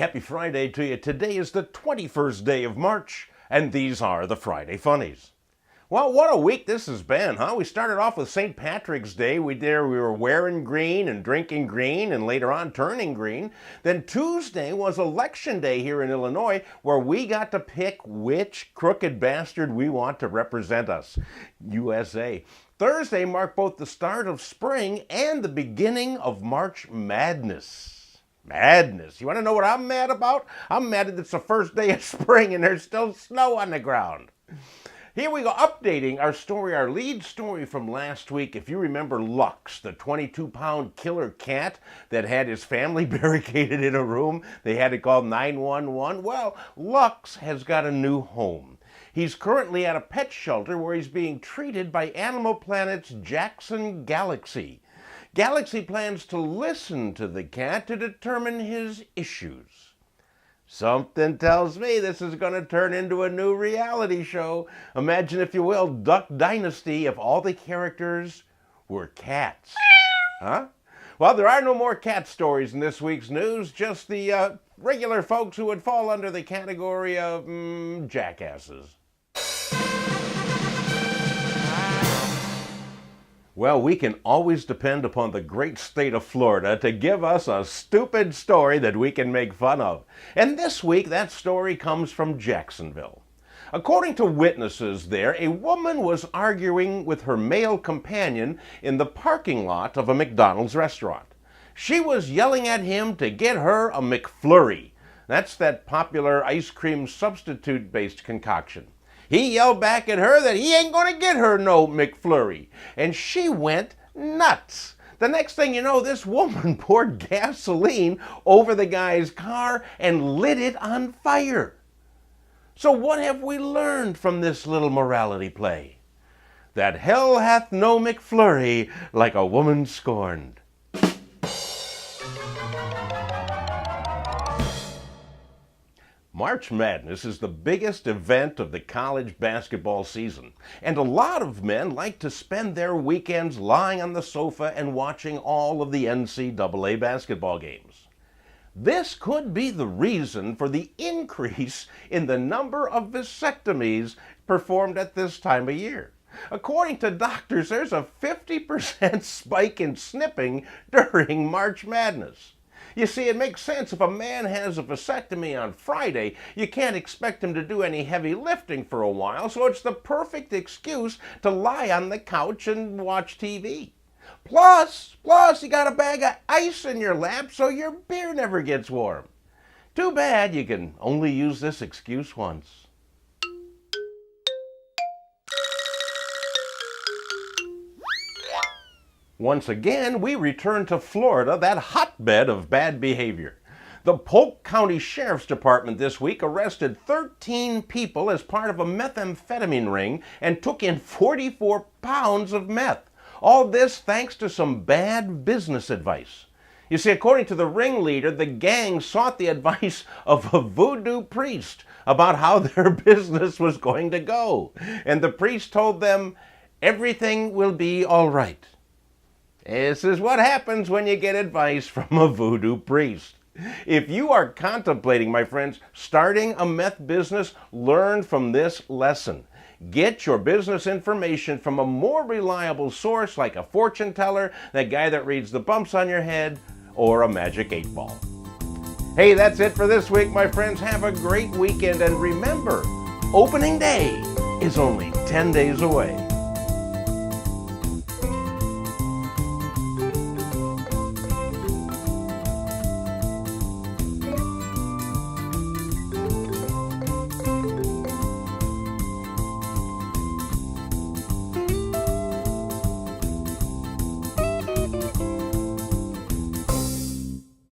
happy Friday to you. Today is the 21st day of March, and these are the Friday Funnies. Well, what a week this has been, huh? We started off with St. Patrick's Day. We were wearing green and drinking green and later on turning green. Then Tuesday was Election Day here in Illinois, where we got to pick which crooked bastard we want to represent us. USA. Thursday marked both the start of spring and the beginning of March Madness. Madness. You want to know what I'm mad about? I'm mad that it's the first day of spring and there's still snow on the ground. Here we go, updating our story, our lead story from last week. If you remember Lux, the 22-pound killer cat that had his family barricaded in a room, they had to call 911. Well, Lux has got a new home. He's currently at a pet shelter where he's being treated by Animal Planet's Jackson Galaxy. Galaxy plans to listen to the cat to determine his issues. Something tells me this is going to turn into a new reality show. Imagine, if you will, Duck Dynasty if all the characters were cats. Huh? Well, there are no more cat stories in this week's news, just the regular folks who would fall under the category of jackasses. Well, we can always depend upon the great state of Florida to give us a stupid story that we can make fun of. And this week, that story comes from Jacksonville. According to witnesses there, a woman was arguing with her male companion in the parking lot of a McDonald's restaurant. She was yelling at him to get her a McFlurry. That's that popular ice cream substitute-based concoction. He yelled back at her that he ain't gonna get her no McFlurry. And she went nuts. The next thing you know, this woman poured gasoline over the guy's car and lit it on fire. So what have we learned from this little morality play? That hell hath no McFlurry like a woman scorned. March Madness is the biggest event of the college basketball season, and a lot of men like to spend their weekends lying on the sofa and watching all of the NCAA basketball games. This could be the reason for the increase in the number of vasectomies performed at this time of year. According to doctors, there's a 50% spike in snipping during March Madness. You see, it makes sense. If a man has a vasectomy on Friday, you can't expect him to do any heavy lifting for a while, so it's the perfect excuse to lie on the couch and watch TV. Plus, you got a bag of ice in your lap so your beer never gets warm. Too bad you can only use this excuse once. Once again, we return to Florida, that hotbed of bad behavior. The Polk County Sheriff's Department this week arrested 13 people as part of a methamphetamine ring and took in 44 pounds of meth. All this thanks to some bad business advice. You see, according to the ringleader, the gang sought the advice of a voodoo priest about how their business was going to go. And the priest told them, everything will be all right. This is what happens when you get advice from a voodoo priest. If you are contemplating, my friends, starting a meth business, learn from this lesson. Get your business information from a more reliable source like a fortune teller, that guy that reads the bumps on your head, or a magic 8-ball. Hey, that's it for this week, my friends. Have a great weekend, and remember, opening day is only 10 days away.